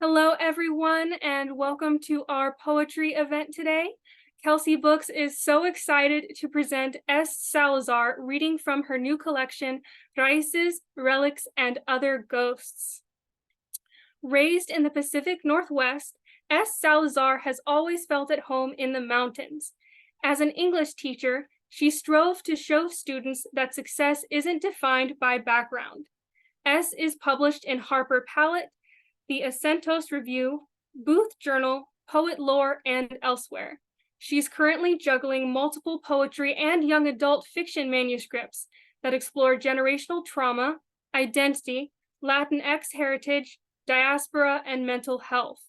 Hello, everyone, and welcome to our poetry event today. Kelsay Books is so excited to present S. Salazar reading from her new collection, Raíces, Relics, and Other Ghosts. Raised in the Pacific Northwest, S. Salazar has always felt at home in the mountains. As an English teacher, she strove to show students that success isn't defined by background. S. is published in Harpur Palate, the Acentos Review, Booth Journal, Poet Lore, and elsewhere. She's currently juggling multiple poetry and young adult fiction manuscripts that explore generational trauma, identity, Latinx heritage, diaspora, and mental health.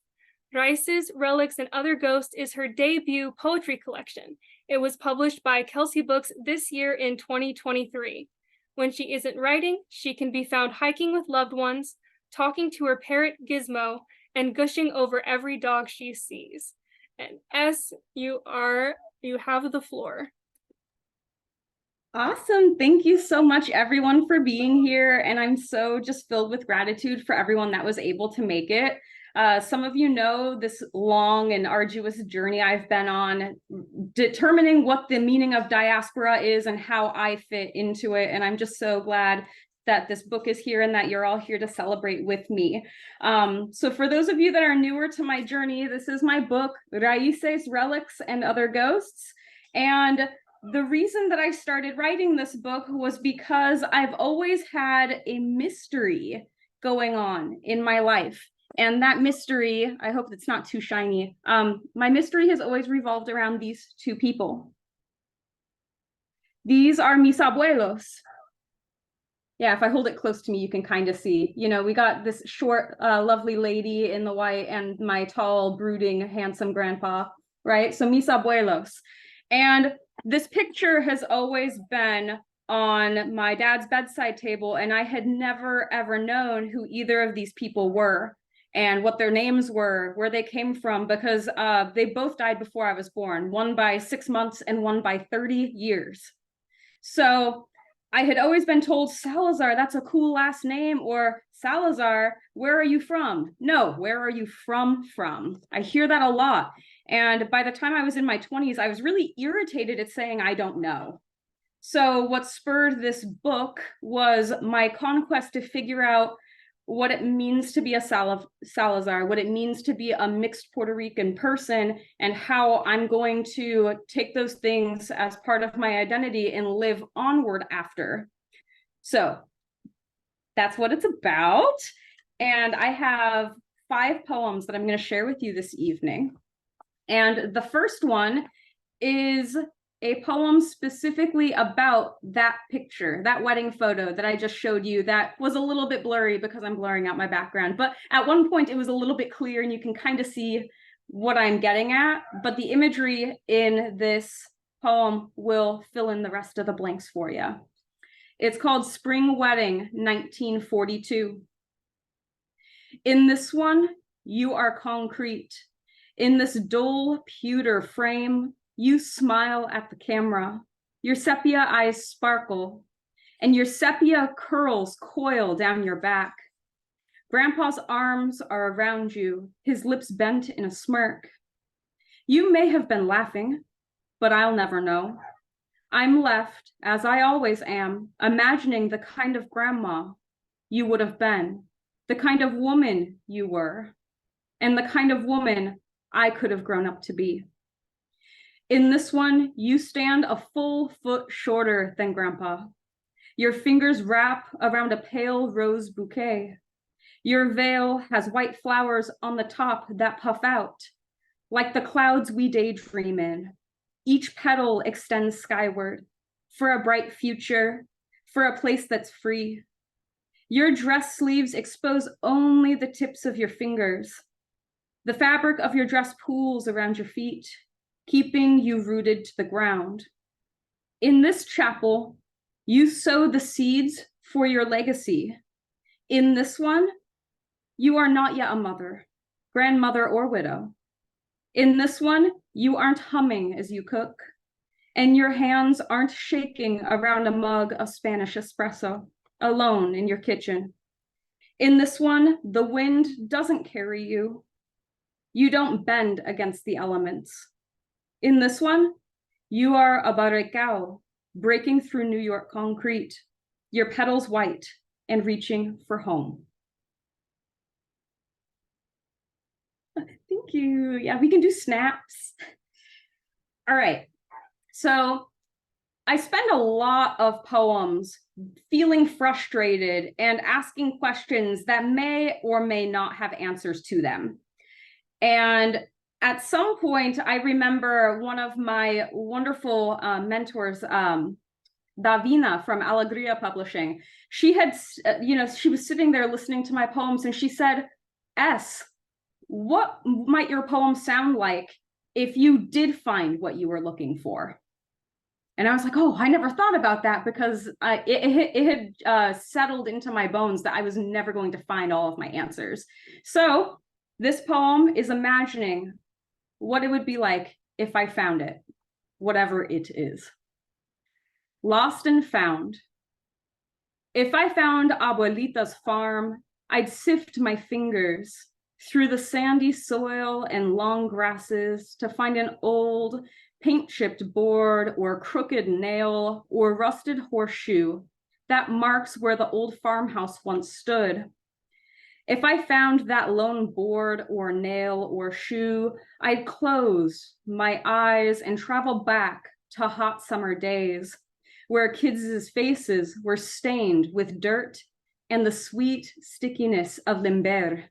Raíces, Relics, and Other Ghosts is her debut poetry collection. It was published by Kelsay Books this year in 2023. When she isn't writing, she can be found hiking with loved ones, talking to her parrot Gizmo, and gushing over every dog she sees. And S, you have the floor. Awesome. Thank you so much, everyone, for being here. And I'm so just filled with gratitude for everyone that was able to make it. Some of you know this long and arduous journey I've been on, determining what the meaning of diaspora is and how I fit into it. And I'm just so glad that this book is here and that you're all here to celebrate with me. So for those of you that are newer to my journey, this is my book, Raíces, Relics, and Other Ghosts. And the reason that I started writing this book was because I've always had a mystery going on in my life. And that mystery, I hope it's not too shiny, my mystery has always revolved around these two people. These are mis abuelos. Yeah, if I hold it close to me, you can kind of see. You know, we got this short, lovely lady in the white and my tall, brooding, handsome grandpa, right? So mis abuelos. And this picture has always been on my dad's bedside table, and I had never, ever known who either of these people were and what their names were, where they came from, because they both died before I was born, one by 6 months and one by 30 years. So I had always been told, Salazar, that's a cool last name, or Salazar, where are you from? No, where are you from? I hear that a lot. And by the time I was in my 20s, I was really irritated at saying, I don't know. So what spurred this book was my conquest to figure out what it means to be a Salazar, what it means to be a mixed Puerto Rican person, and how I'm going to take those things as part of my identity and live onward after. So that's what it's about. And I have 5 poems that I'm going to share with you this evening. And the first one is a poem specifically about that picture, that wedding photo that I just showed you that was a little bit blurry because I'm blurring out my background. But at one point it was a little bit clear and you can kind of see what I'm getting at. But the imagery in this poem will fill in the rest of the blanks for you. It's called Spring Wedding, 1942. In this one, you are concrete. In this dull pewter frame, you smile at the camera. Your sepia eyes sparkle, and your sepia curls coil down your back. Grandpa's arms are around you, his lips bent in a smirk. You may have been laughing, but I'll never know. I'm left, as I always am, imagining the kind of grandma you would have been, the kind of woman you were, and the kind of woman I could have grown up to be. In this one, you stand a full foot shorter than Grandpa. Your fingers wrap around a pale rose bouquet. Your veil has white flowers on the top that puff out, like the clouds we daydream in. Each petal extends skyward, for a bright future, for a place that's free. Your dress sleeves expose only the tips of your fingers. The fabric of your dress pools around your feet, keeping you rooted to the ground. In this chapel, you sow the seeds for your legacy. In this one, you are not yet a mother, grandmother, or widow. In this one, you aren't humming as you cook, and your hands aren't shaking around a mug of Spanish espresso, alone in your kitchen. In this one, the wind doesn't carry you. You don't bend against the elements. In this one, you are a barrecao, breaking through New York concrete, your petals white and reaching for home. Thank you. Yeah, we can do snaps. All right. So I spend a lot of poems feeling frustrated and asking questions that may or may not have answers to them. And at some point, I remember one of my wonderful mentors, Davina from Alegria Publishing. She had, she was sitting there listening to my poems and she said, S, what might your poem sound like if you did find what you were looking for? And I was like, oh, I never thought about that because it had settled into my bones that I was never going to find all of my answers. So this poem is imagining what it would be like if I found it, whatever it is. Lost and found. If I found Abuelita's farm, I'd sift my fingers through the sandy soil and long grasses to find an old paint-chipped board or crooked nail or rusted horseshoe that marks where the old farmhouse once stood. If I found that lone board or nail or shoe, I'd close my eyes and travel back to hot summer days where kids' faces were stained with dirt and the sweet stickiness of limber.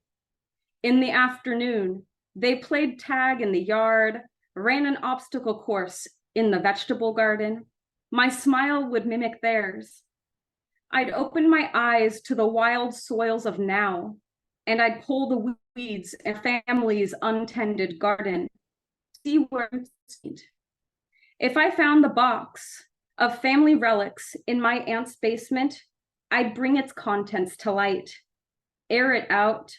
In the afternoon, they played tag in the yard, ran an obstacle course in the vegetable garden. My smile would mimic theirs. I'd open my eyes to the wild soils of now, and I'd pull the weeds in family's untended garden, see where it's. If I found the box of family relics in my aunt's basement, I'd bring its contents to light, air it out,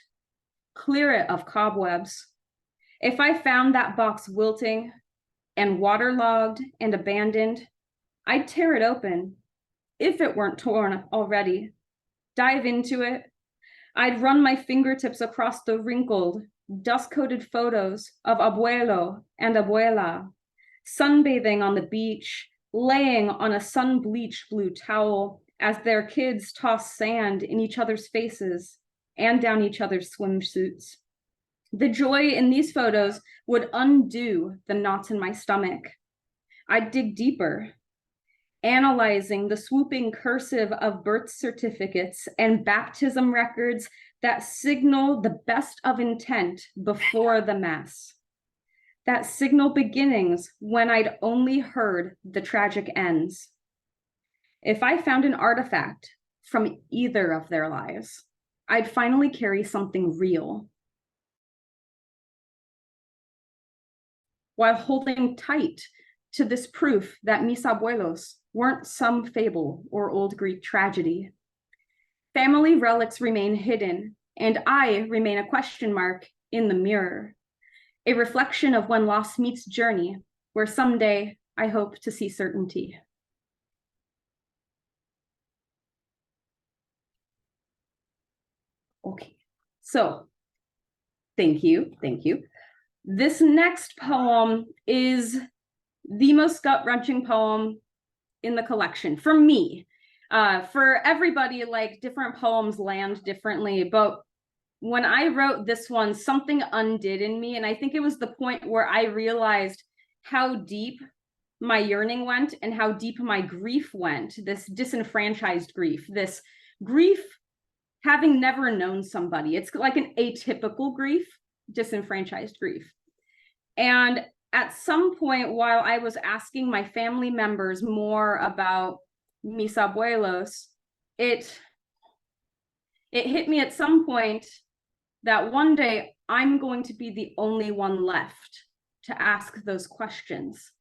clear it of cobwebs. If I found that box wilting and waterlogged and abandoned, I'd tear it open, if it weren't torn already, dive into it. I'd run my fingertips across the wrinkled, dust-coated photos of abuelo and abuela, sunbathing on the beach, laying on a sun-bleached blue towel as their kids toss sand in each other's faces and down each other's swimsuits. The joy in these photos would undo the knots in my stomach. I'd dig deeper, analyzing the swooping cursive of birth certificates and baptism records that signal the best of intent before the mess, that signal beginnings when I'd only heard the tragic ends. If I found an artifact from either of their lives, I'd finally carry something real, while holding tight to this proof that mis abuelos weren't some fable or old Greek tragedy. Family relics remain hidden, and I remain a question mark in the mirror, a reflection of when loss meets journey, where someday I hope to see certainty. Okay, so thank you. This next poem is the most gut-wrenching poem in the collection for me. For everybody, like, different poems land differently, but when I wrote this one, something undid in me, and I think it was the point where I realized how deep my yearning went and how deep my grief went, this disenfranchised grief, this grief having never known somebody. It's like an atypical grief, disenfranchised grief. And at some point, while I was asking my family members more about mis abuelos, it hit me at some point that one day I'm going to be the only one left to ask those questions,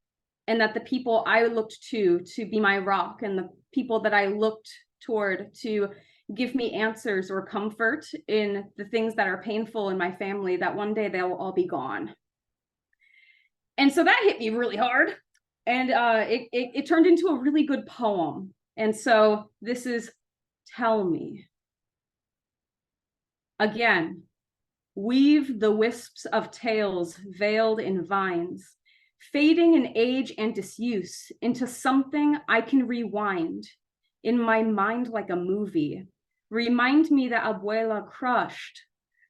and that the people I looked to be my rock, and the people that I looked toward to give me answers or comfort in the things that are painful in my family, that one day they'll all be gone. And so that hit me really hard, and it turned into a really good poem. And so this is Tell Me. Again, weave the wisps of tales veiled in vines, fading in age and disuse into something I can rewind in my mind like a movie. Remind me that abuela crushed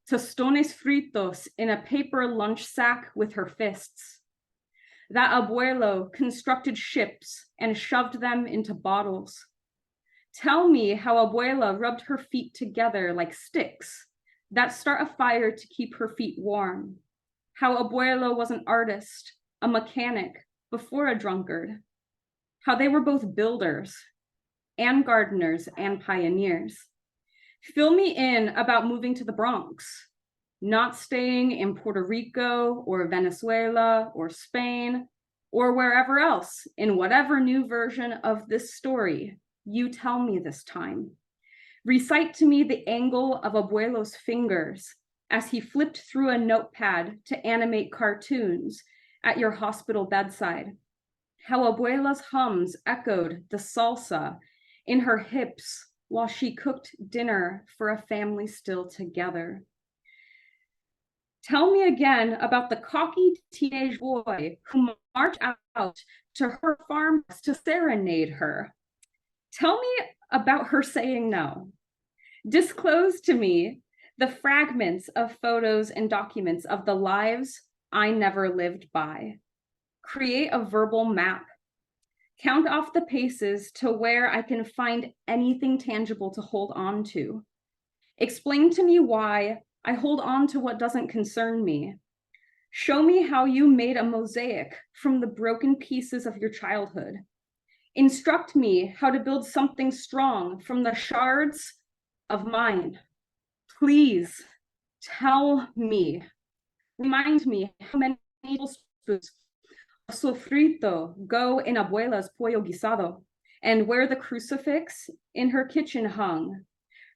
tostones fritos in a paper lunch sack with her fists. That abuelo constructed ships and shoved them into bottles. Tell me how abuela rubbed her feet together like sticks that start a fire to keep her feet warm. How abuelo was an artist, a mechanic, before a drunkard. How they were both builders and gardeners and pioneers. Fill me in about moving to the Bronx, not staying in Puerto Rico or Venezuela or Spain or wherever else in whatever new version of this story you tell me this time. Recite to me the angle of abuelo's fingers as he flipped through a notepad to animate cartoons at your hospital bedside. How abuela's hums echoed the salsa in her hips while she cooked dinner for a family still together. Tell me again about the cocky teenage boy who marched out to her farm to serenade her. Tell me about her saying no. Disclose to me the fragments of photos and documents of the lives I never lived by. Create a verbal map. Count off the paces to where I can find anything tangible to hold on to. Explain to me why I hold on to what doesn't concern me. Show me how you made a mosaic from the broken pieces of your childhood. Instruct me how to build something strong from the shards of mine. Please tell me. Remind me how many tablespoons of sofrito go in abuela's pollo guisado and where the crucifix in her kitchen hung.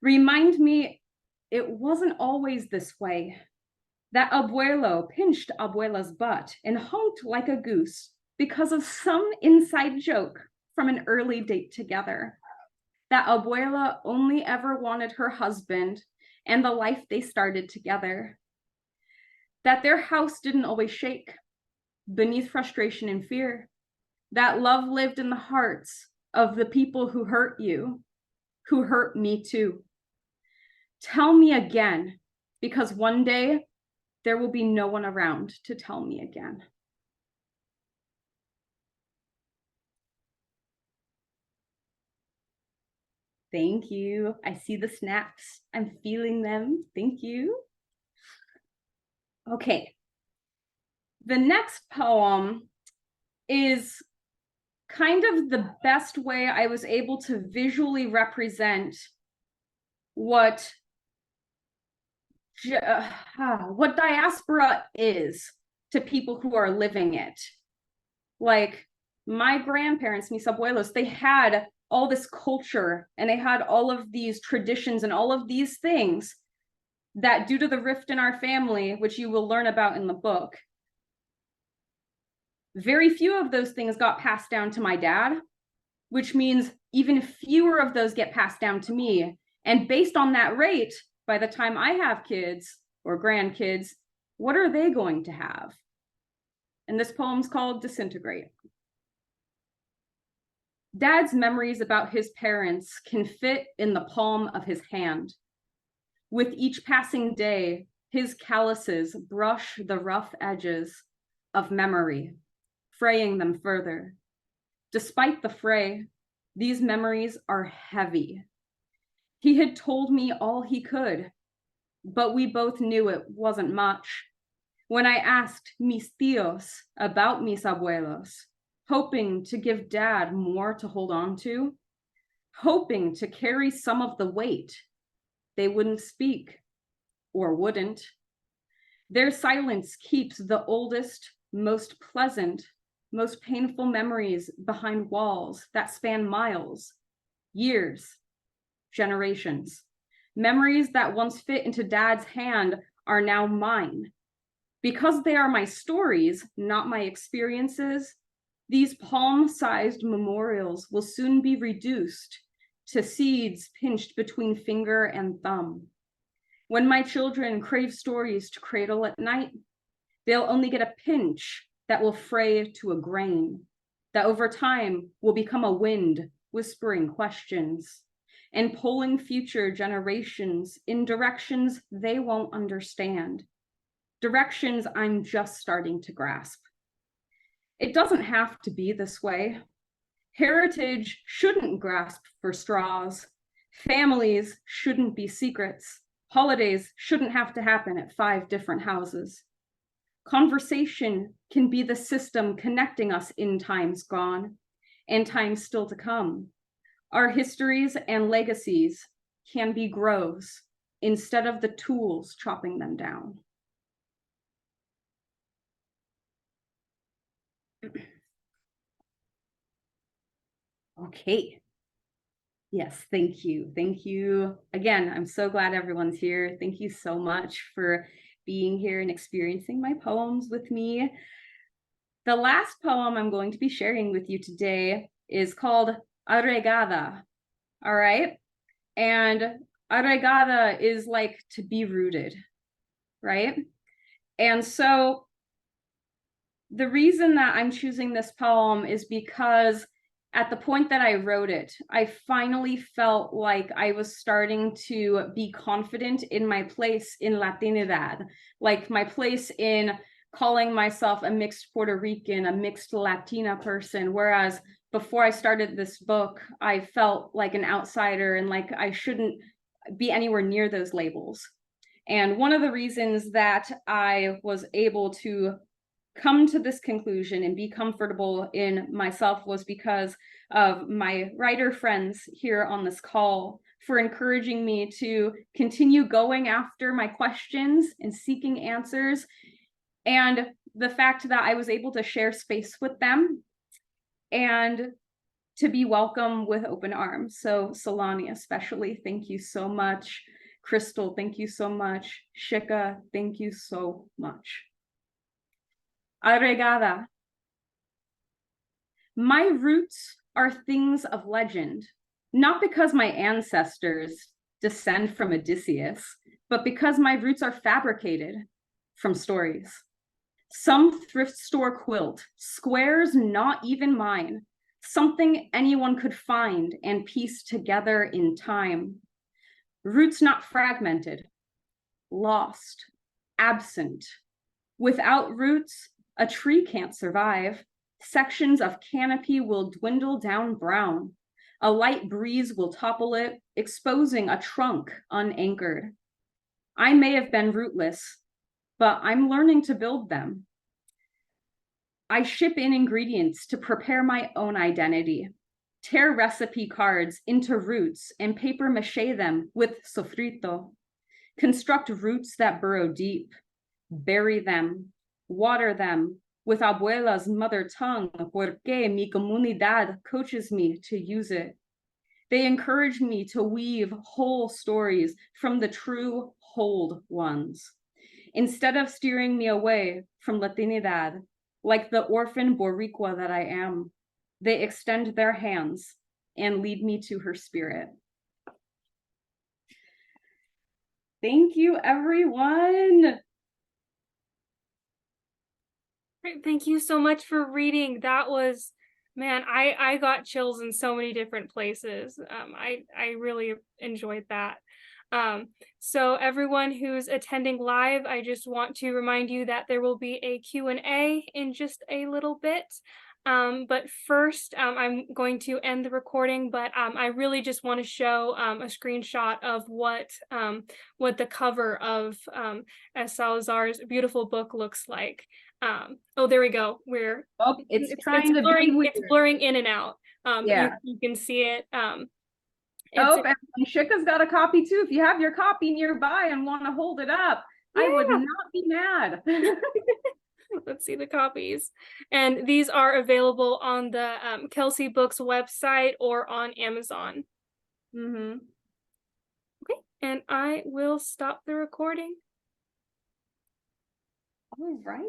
Remind me it wasn't always this way. That abuelo pinched abuela's butt and honked like a goose because of some inside joke from an early date together. That abuela only ever wanted her husband and the life they started together. That their house didn't always shake beneath frustration and fear. That love lived in the hearts of the people who hurt you, who hurt me too. Tell me again, because one day there will be no one around to tell me again. Thank you. I see the snaps. I'm feeling them. Thank you. Okay. The next poem is kind of the best way I was able to visually represent what diaspora is to people who are living it. Like my grandparents, mis abuelos, they had all this culture and they had all of these traditions and all of these things that, due to the rift in our family, which you will learn about in the book, very few of those things got passed down to my dad, which means even fewer of those get passed down to me. And based on that rate, by the time I have kids or grandkids, what are they going to have? And this poem's called Disintegrate. Dad's memories about his parents can fit in the palm of his hand. With each passing day, his calluses brush the rough edges of memory, fraying them further. Despite the fray, these memories are heavy. He had told me all he could, but we both knew it wasn't much. When I asked mis tíos about mis abuelos, hoping to give Dad more to hold on to, hoping to carry some of the weight, they wouldn't speak, or wouldn't. Their silence keeps the oldest, most pleasant, most painful memories behind walls that span miles, years, generations. Memories that once fit into Dad's hand are now mine. Because they are my stories, not my experiences, these palm-sized memorials will soon be reduced to seeds pinched between finger and thumb. When my children crave stories to cradle at night, they'll only get a pinch that will fray to a grain, that over time will become a wind whispering questions and pulling future generations in directions they won't understand, directions I'm just starting to grasp. It doesn't have to be this way. Heritage shouldn't grasp for straws. Families shouldn't be secrets. Holidays shouldn't have to happen at 5 different houses. Conversation can be the system connecting us in times gone and times still to come. Our histories and legacies can be groves instead of the tools chopping them down. Okay. Yes, thank you. Thank you. Again, I'm so glad everyone's here. Thank you so much for being here and experiencing my poems with me. The last poem I'm going to be sharing with you today is called Arraigada. All right. And arraigada is like to be rooted, right? And so the reason that I'm choosing this poem is because at the point that I wrote it, I finally felt like I was starting to be confident in my place in Latinidad, like my place in calling myself a mixed Puerto Rican, a mixed Latina person, whereas before I started this book, I felt like an outsider and like I shouldn't be anywhere near those labels. And one of the reasons that I was able to come to this conclusion and be comfortable in myself was because of my writer friends here on this call for encouraging me to continue going after my questions and seeking answers, and the fact that I was able to share space with them and to be welcome with open arms. So Solani especially, thank you so much. Crystal, thank you so much. Shika, thank you so much. Arraigada. My roots are things of legend, not because my ancestors descend from Odysseus, but because my roots are fabricated from stories. Some thrift store quilt, squares not even mine, something anyone could find and piece together in time. Roots not fragmented, lost, absent. Without roots, a tree can't survive. Sections of canopy will dwindle down brown. A light breeze will topple it, exposing a trunk unanchored. I may have been rootless, but I'm learning to build them. I ship in ingredients to prepare my own identity, tear recipe cards into roots and paper mache them with sofrito, construct roots that burrow deep, bury them, water them with abuela's mother tongue, porque mi comunidad coaches me to use it. They encourage me to weave whole stories from the true whole ones, instead of steering me away from Latinidad, like the orphan Boricua that I am. They extend their hands and lead me to her spirit. Thank you, everyone. Great. Thank you so much for reading. That was, man, I got chills in so many different places. I really enjoyed that. So everyone who's attending live, I just want to remind you that there will be a Q&A in just a little bit. But first, I'm going to end the recording, but I really just want to show a screenshot of what the cover of Salazar's beautiful book looks like. Oh, there we go. It's trying to blurring, be weird. it's blurring in and out. Yeah. You can see it. And Shika's got a copy too. If you have your copy nearby and want to hold it up, yeah. I would not be mad. Let's see the copies. And these are available on the Kelsay Books website or on Amazon. Mm-hmm. Okay, and I will stop the recording. All right.